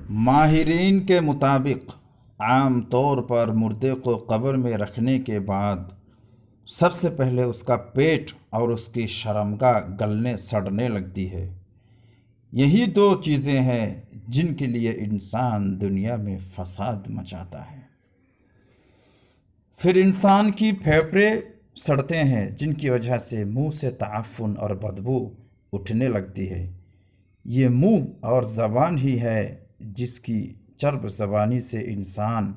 ماہرین کے مطابق عام طور پر مردے کو قبر میں رکھنے کے بعد سب سے پہلے اس کا پیٹ اور اس کی شرمگاہ گلنے سڑنے لگتی ہے۔ یہی دو چیزیں ہیں جن کے لیے انسان دنیا میں فساد مچاتا ہے۔ پھر انسان کی پھیپھڑے سڑتے ہیں جن کی وجہ سے منہ سے تعفن اور بدبو اٹھنے لگتی ہے۔ یہ منہ اور زبان ہی ہے جس کی چرب زبانی سے انسان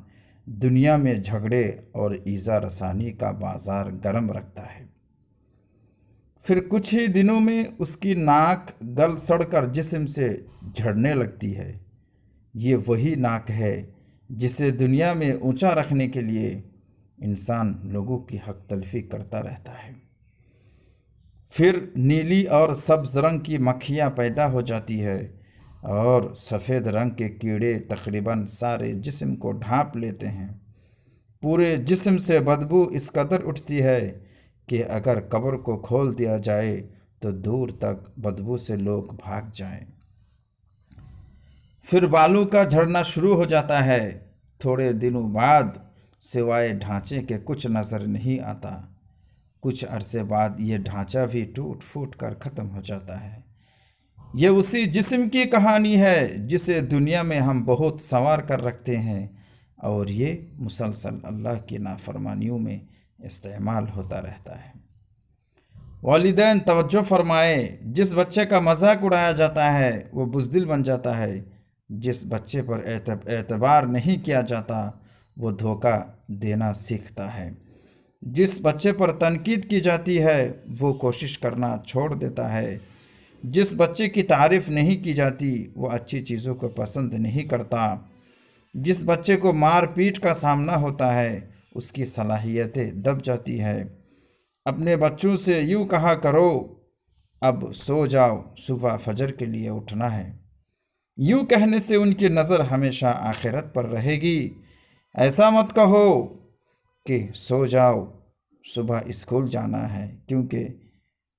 دنیا میں جھگڑے اور ایذا رسانی کا بازار گرم رکھتا ہے۔ پھر کچھ ہی دنوں میں اس کی ناک گل سڑ کر جسم سے جھڑنے لگتی ہے۔ یہ وہی ناک ہے جسے دنیا میں اونچا رکھنے کے لیے انسان لوگوں کی حق تلفی کرتا رہتا ہے۔ پھر نیلی اور سبز رنگ کی مکھیاں پیدا ہو جاتی ہے اور سفید رنگ کے کیڑے تقریباً سارے جسم کو ڈھانپ لیتے ہیں۔ پورے جسم سے بدبو اس قدر اٹھتی ہے کہ اگر قبر کو کھول دیا جائے تو دور تک بدبو سے لوگ بھاگ جائیں۔ پھر بالوں کا جھڑنا شروع ہو جاتا ہے۔ تھوڑے دنوں بعد سوائے ڈھانچے کے کچھ نظر نہیں آتا۔ کچھ عرصے بعد یہ ڈھانچہ بھی ٹوٹ پھوٹ کر ختم ہو جاتا ہے۔ یہ اسی جسم کی کہانی ہے جسے دنیا میں ہم بہت سنوار کر رکھتے ہیں اور یہ مسلسل اللہ کی نافرمانیوں میں استعمال ہوتا رہتا ہے۔ والدین توجہ فرمائے، جس بچے کا مذاق اڑایا جاتا ہے وہ بزدل بن جاتا ہے۔ جس بچے پر اعتبار نہیں کیا جاتا وہ دھوکہ دینا سیکھتا ہے۔ جس بچے پر تنقید کی جاتی ہے وہ کوشش کرنا چھوڑ دیتا ہے۔ جس بچے کی تعریف نہیں کی جاتی وہ اچھی چیزوں کو پسند نہیں کرتا۔ جس بچے کو مار پیٹ کا سامنا ہوتا ہے اس کی صلاحیتیں دب جاتی ہے۔ اپنے بچوں سے یوں کہا کرو، اب سو جاؤ، صبح فجر کے لیے اٹھنا ہے۔ یوں کہنے سے ان کی نظر ہمیشہ آخرت پر رہے گی۔ ایسا مت کہو کہ سو جاؤ، صبح اسکول جانا ہے، کیونکہ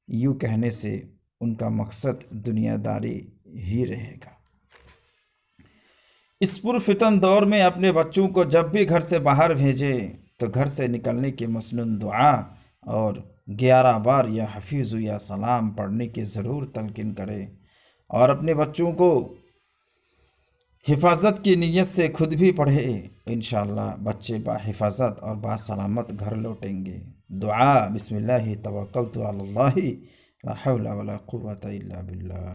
یوں کہنے سے ان کا مقصد دنیا داری ہی رہے گا۔ اس پرفتن دور میں اپنے بچوں کو جب بھی گھر سے باہر بھیجیں تو گھر سے نکلنے کی مسنون دعا اور 11 بار یا حفیظ یا سلام پڑھنے کی ضرور تلقین کریں، اور اپنے بچوں کو حفاظت کی نیت سے خود بھی پڑھے۔ انشاءاللہ بچے باحفاظت اور باسلامت گھر لوٹیں گے۔ دعا: بسم اللہ توکلت علی اللہ لا حول ولا قوة الا باللہ۔